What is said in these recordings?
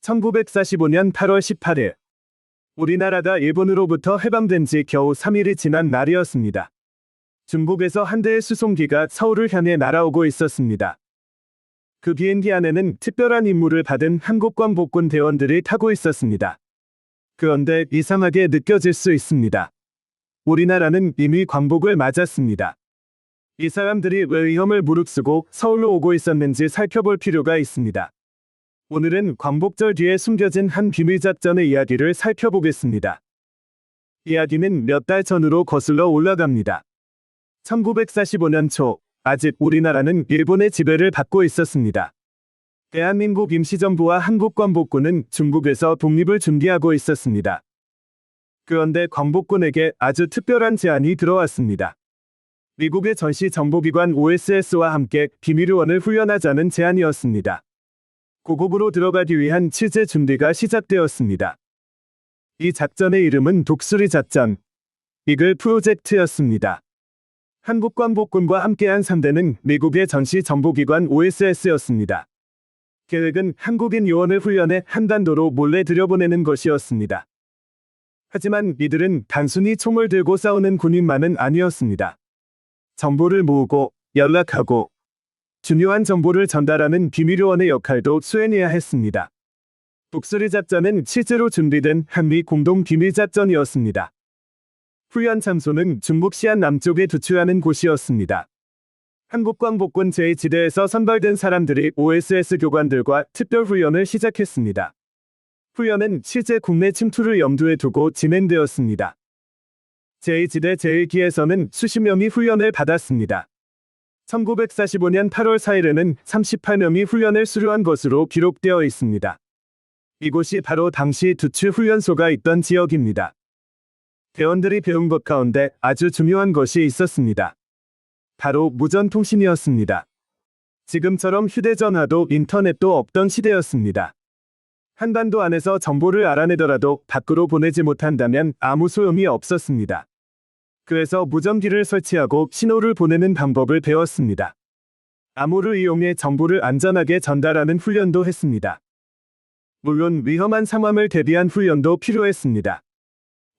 1945년 8월 18일, 우리나라가 일본으로부터 해방된 지 겨우 3일이 지난 날이었습니다. 중국에서 한 대의 수송기가 서울을 향해 날아오고 있었습니다. 그 비행기 안에는 특별한 임무를 받은 한국관 복군 대원들이 타고 있었습니다. 그런데 이상하게 느껴질 수 있습니다. 우리나라는 이미 광복을 맞았습니다. 이 사람들이 왜 위험을 무릅쓰고 서울로 오고 있었는지 살펴볼 필요가 있습니다. 오늘은 광복절 뒤에 숨겨진 한 비밀작전의 이야기를 살펴보겠습니다. 이야기는 몇 달 전으로 거슬러 올라갑니다. 1945년 초, 아직 우리나라는 일본의 지배를 받고 있었습니다. 대한민국 임시정부와 한국광복군은 중국에서 독립을 준비하고 있었습니다. 그런데 광복군에게 아주 특별한 제안이 들어왔습니다. 미국의 전시 정보기관 OSS와 함께 비밀요원을 훈련하자는 제안이었습니다. 고국으로 들어가기 위한 취재 준비가 시작되었습니다. 이 작전의 이름은 독수리 작전, 이글 프로젝트였습니다. 한국광복군과 함께한 3대는 미국의 전시 정보기관 OSS였습니다. 계획은 한국인 요원을 훈련해 한반도로 몰래 들여보내는 것이었습니다. 하지만 이들은 단순히 총을 들고 싸우는 군인만은 아니었습니다. 정보를 모으고 연락하고 중요한 정보를 전달하는 비밀요원의 역할도 수행해야 했습니다. 독수리 작전은 실제로 준비된 한미 공동 비밀작전이었습니다. 훈련 장소는 중국 시안 남쪽에 위치하는 곳이었습니다. 한국광복군 제2지대에서 선발된 사람들이 OSS 교관들과 특별훈련을 시작했습니다. 훈련은 실제 국내 침투를 염두에 두고 진행되었습니다. 제2지대 제1기에서는 수십 명이 훈련을 받았습니다. 1945년 8월 4일에는 38명이 훈련을 수료한 것으로 기록되어 있습니다. 이곳이 바로 당시 두추훈련소가 있던 지역입니다. 대원들이 배운 것 가운데 아주 중요한 것이 있었습니다. 바로 무전통신이었습니다. 지금처럼 휴대전화도 인터넷도 없던 시대였습니다. 한반도 안에서 정보를 알아내더라도 밖으로 보내지 못한다면 아무 소용이 없었습니다. 그래서 무전기를 설치하고 신호를 보내는 방법을 배웠습니다. 암호를 이용해 정보를 안전하게 전달하는 훈련도 했습니다. 물론 위험한 상황을 대비한 훈련도 필요했습니다.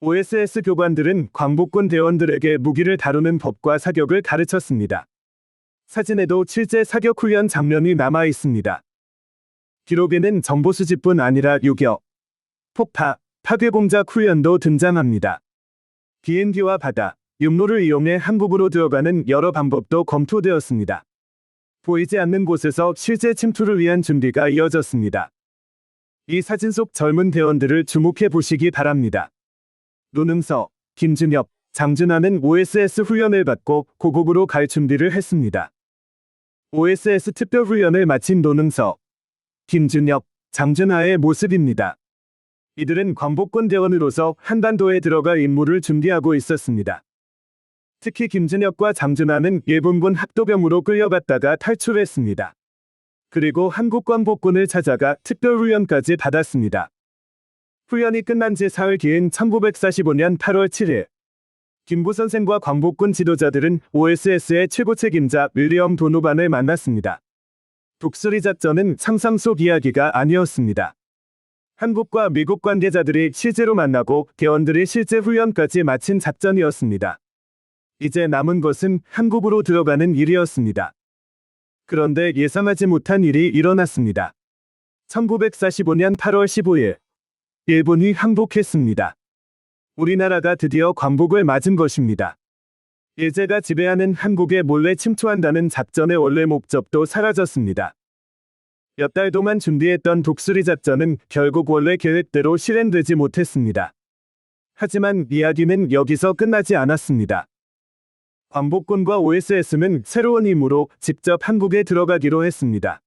OSS 교관들은 광복군 대원들에게 무기를 다루는 법과 사격을 가르쳤습니다. 사진에도 실제 사격 훈련 장면이 남아 있습니다. 기록에는 정보 수집뿐 아니라 요격, 폭파, 파괴 공작 훈련도 등장합니다. 비행기와 바다, 육로를 이용해 한국으로 들어가는 여러 방법도 검토되었습니다. 보이지 않는 곳에서 실제 침투를 위한 준비가 이어졌습니다. 이 사진 속 젊은 대원들을 주목해 보시기 바랍니다. 노능서, 김준엽, 장준하는 OSS 훈련을 받고 고국으로 갈 준비를 했습니다. OSS 특별훈련을 마친 노능서, 김준엽, 장준하의 모습입니다. 이들은 광복군 대원으로서 한반도에 들어갈 임무를 준비하고 있었습니다. 특히 김준엽과 장준하는 일본군 학도병으로 끌려갔다가 탈출했습니다. 그리고 한국광복군을 찾아가 특별훈련까지 받았습니다. 훈련이 끝난 지 사흘 뒤인 1945년 8월 7일, 김부 선생과 광복군 지도자들은 OSS의 최고 책임자 윌리엄 도노반을 만났습니다. 독수리 작전은 상상 속 이야기가 아니었습니다. 한국과 미국 관계자들이 실제로 만나고 대원들이 실제 훈련까지 마친 작전이었습니다. 이제 남은 것은 한국으로 들어가는 일이었습니다. 그런데 예상하지 못한 일이 일어났습니다. 1945년 8월 15일, 일본이 항복했습니다. 우리나라가 드디어 광복을 맞은 것입니다. 일제가 지배하는 한국에 몰래 침투한다는 작전의 원래 목적도 사라졌습니다. 몇 달 동안 준비했던 독수리 작전은 결국 원래 계획대로 실행되지 못했습니다. 하지만 이야기는 여기서 끝나지 않았습니다. 광복군과 OSS는 새로운 임무로 직접 한국에 들어가기로 했습니다.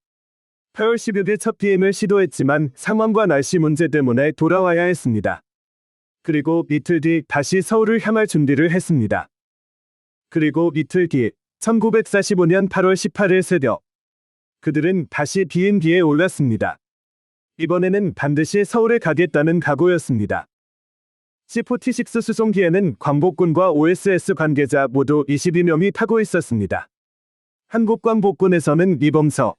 8월 16일 첫 비행을 시도했지만 상황과 날씨 문제 때문에 돌아와야 했습니다. 그리고 이틀 뒤 다시 서울을 향할 준비를 했습니다. 그리고 이틀 뒤 1945년 8월 18일 새벽, 그들은 다시 비행기에 올랐습니다. 이번에는 반드시 서울에 가겠다는 각오였습니다. C-46 수송기에는 광복군과 OSS 관계자 모두 22명이 타고 있었습니다. 한국광복군에서는 이범석,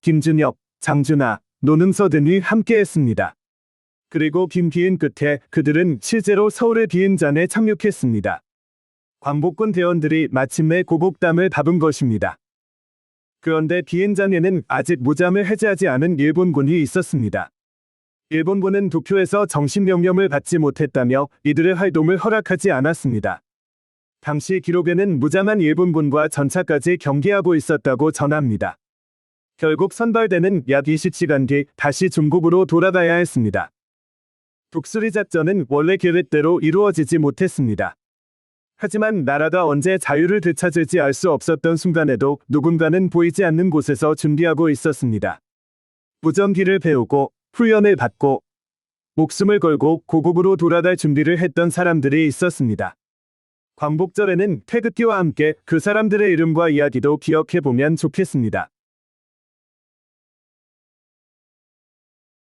김준엽, 장준하, 노능서 등이 함께했습니다. 그리고 긴 비행 끝에 그들은 실제로 서울의 비행장에 착륙했습니다. 광복군 대원들이 마침내 고복담을 밟은 것입니다. 그런데 비행장에는 아직 무잠을 해제하지 않은 일본군이 있었습니다. 일본군은 도쿄에서 정신명령을 받지 못했다며 이들의 활동을 허락하지 않았습니다. 당시 기록에는 무잠한 일본군과 전차까지 경계하고 있었다고 전합니다. 결국 선발대는 약 20시간 뒤 다시 중국으로 돌아가야 했습니다. 독수리 작전은 원래 계획대로 이루어지지 못했습니다. 하지만 나라가 언제 자유를 되찾을지 알 수 없었던 순간에도 누군가는 보이지 않는 곳에서 준비하고 있었습니다. 무전기를 배우고 훈련을 받고 목숨을 걸고 고국으로 돌아갈 준비를 했던 사람들이 있었습니다. 광복절에는 태극기와 함께 그 사람들의 이름과 이야기도 기억해 보면 좋겠습니다.